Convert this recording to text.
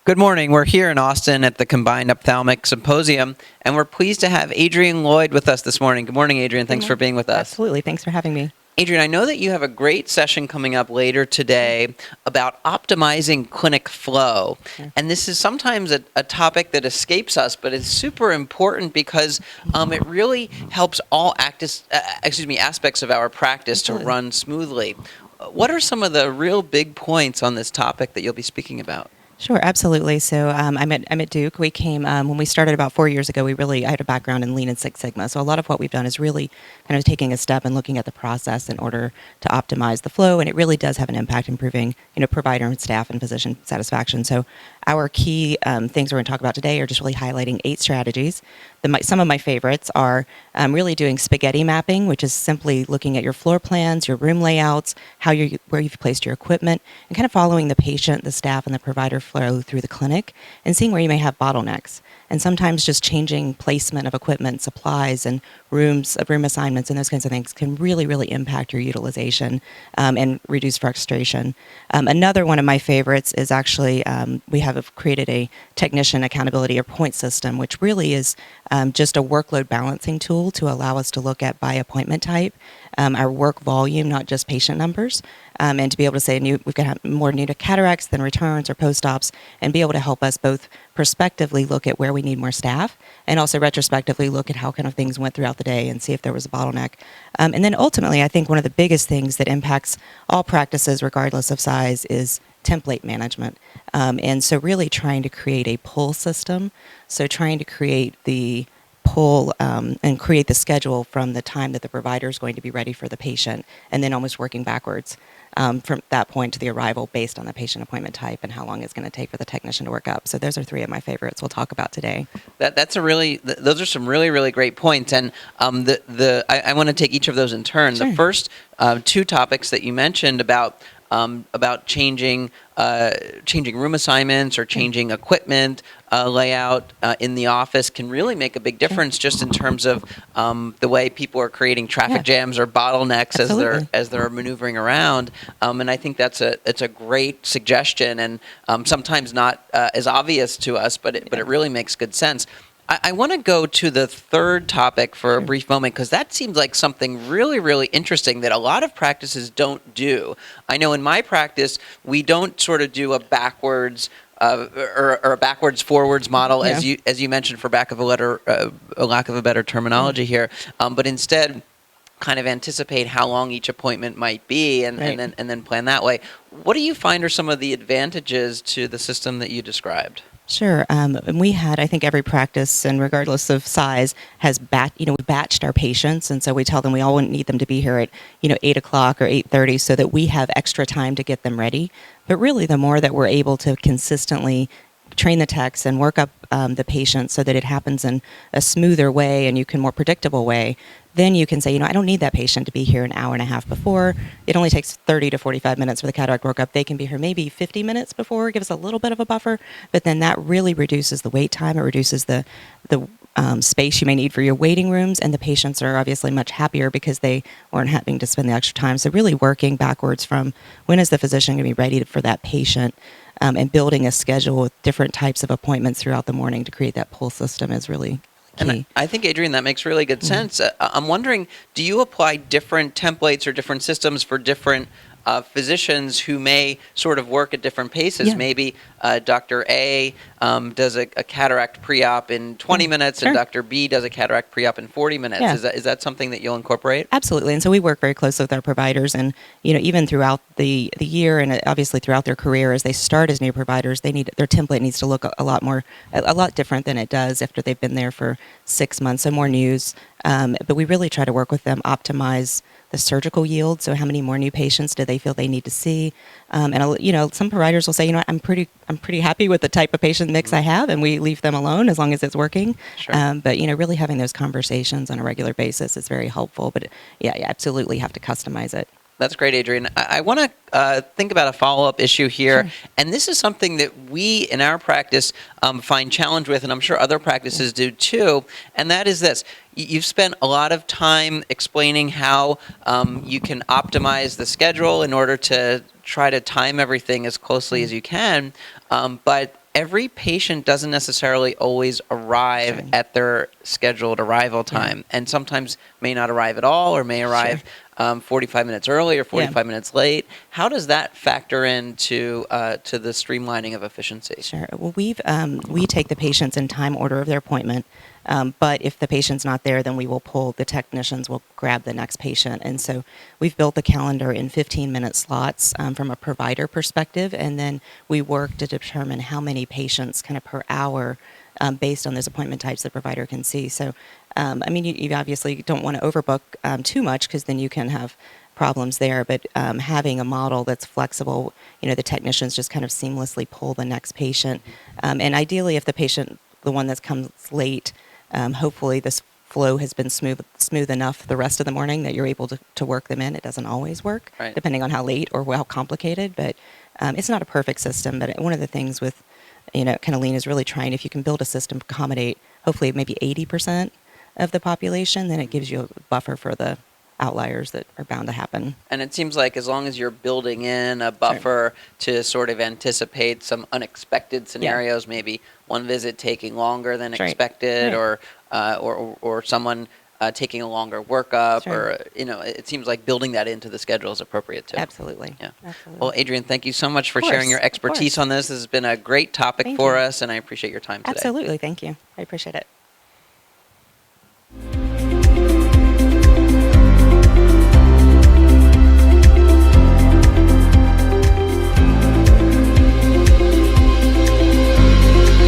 Good morning. We're here in Austin at the Combined Ophthalmic Symposium, and we're pleased to have Adrienne Lloyd with us this morning. Good morning, Adrienne. Thanks for being with us. Absolutely. Thanks for having me. Adrienne, I know that you have a great session coming up later today about optimizing clinic flow. Sure. And this is sometimes a topic that escapes us, but it's super important because it really helps all aspects of our practice to run smoothly. What are some of the real big points on this topic that you'll be speaking about? Sure, absolutely. So I'm at Duke. We came when we started about 4 years ago. I had a background in Lean and Six Sigma. So a lot of what we've done is really kind of taking a step and looking at the process in order to optimize the flow, and it really does have an impact improving, provider and staff and physician satisfaction. So our key things we're going to talk about today are just really highlighting 8 strategies. Some of my favorites are really doing spaghetti mapping, which is simply looking at your floor plans, your room layouts, where you've placed your equipment, and kind of following the patient, the staff, and the provider flow through the clinic and seeing where you may have bottlenecks. And sometimes just changing placement of equipment, supplies, and room assignments and those kinds of things can really, really impact your utilization and reduce frustration. Another one of my favorites is actually we have created a technician accountability or point system, which really is just a workload balancing tool to allow us to look at by appointment type, our work volume, not just patient numbers, and to be able to say we've got more new to cataracts than returns or post-ops, and be able to help us both prospectively look at where we need more staff and also retrospectively look at how kind of things went throughout the day and see if there was a bottleneck. And then ultimately, I think one of the biggest things that impacts all practices, regardless of size, is template management. And so really trying to create a pull system, so trying to create the pull and create the schedule from the time that the provider is going to be ready for the patient, and then almost working backwards from that point to the arrival based on the patient appointment type and how long it's going to take for the technician to work up. So those are 3 of my favorites we'll talk about today. Those are some really, really great points. And I want to take each of those in turn. Sure. The first 2 topics that you mentioned about changing room assignments or changing equipment layout in the office can really make a big difference just in terms of the way people are creating traffic jams or bottlenecks as they're maneuvering around. And I think it's a great suggestion, and sometimes not as obvious to us, but it really makes good sense. I want to go to the third topic for a brief moment, because that seems like something really, really interesting that a lot of practices don't do. I know in my practice, we don't sort of do a backwards or a backwards forwards model, as you mentioned, for lack of a better terminology here, but instead kind of anticipate how long each appointment might be and then plan that way. What do you find are some of the advantages to the system that you described? Sure. And we had, I think every practice, and regardless of size, has we batched our patients. And so we tell them we all wouldn't need them to be here at, 8 o'clock or 8:30 so that we have extra time to get them ready. But really, the more that we're able to consistently train the techs and work up the patient so that it happens in a smoother way and you can more predictable way, then you can say, I don't need that patient to be here an hour and a half before. It only takes 30 to 45 minutes for the cataract workup. They can be here maybe 50 minutes before, give us a little bit of a buffer, but then that really reduces the wait time. It reduces the space you may need for your waiting rooms, and the patients are obviously much happier because they aren't having to spend the extra time. So really working backwards from when is the physician going to be ready for that patient, and building a schedule with different types of appointments throughout the morning to create that pull system is really key. And I think, Adrienne, that makes really good sense. I'm wondering, do you apply different templates or different systems for different physicians who may sort of work at different paces? Maybe Dr. A does a cataract pre-op in 20 minutes and Dr. B does a cataract pre-op in 40 minutes. Is that something that you'll incorporate? Absolutely. And so we work very closely with our providers, and even throughout the year and obviously throughout their career, as they start as new providers, their template needs to look a lot different than it does after they've been there for 6 months. So more news. But we really try to work with them, optimize the surgical yield. So how many more new patients do they feel they need to see? And some providers will say, I'm pretty happy with the type of patient mix I have, and we leave them alone as long as it's working. Sure. But really having those conversations on a regular basis is very helpful. But you absolutely have to customize it. That's great, Adrienne. I want to think about a follow-up issue here, Sure. and this is something that we in our practice find challenge with, and I'm sure other practices do too, and that is this. You've spent a lot of time explaining how you can optimize the schedule in order to try to time everything as closely as you can, but every patient doesn't necessarily always arrive Sure. at their scheduled arrival time, and sometimes may not arrive at all, or may arrive 45 minutes early or 45 minutes late. How does that factor into to the streamlining of efficiency? Sure. Well, we take the patients in time order of their appointment, but if the patient's not there, then we will pull the technicians. Will grab the next patient, and so we've built the calendar in 15-minute slots from a provider perspective, and then we work to determine how many patients kind of per hour based on those appointment types the provider can see. So, I mean, you obviously don't want to overbook too much because then you can have problems there, but having a model that's flexible, the technicians just kind of seamlessly pull the next patient. And ideally, if the patient, the one that comes late, hopefully this flow has been smooth enough the rest of the morning that you're able to work them in. It doesn't always work, Right. depending on how late or how complicated, but it's not a perfect system. But one of the things with, kind of Lean is really trying, if you can build a system to accommodate, hopefully maybe 80% of the population, then it gives you a buffer for the outliers that are bound to happen. And it seems like as long as you're building in a buffer to sort of anticipate some unexpected scenarios, maybe one visit taking longer than expected, or someone taking a longer workup, or it seems like building that into the schedule is appropriate too. Absolutely. Yeah. Absolutely. Well, Adrienne, thank you so much for Of course, sharing your expertise of course. on this. This has been a great topic Thank for you. us, and I appreciate your time today. Absolutely. Thank you. I appreciate it.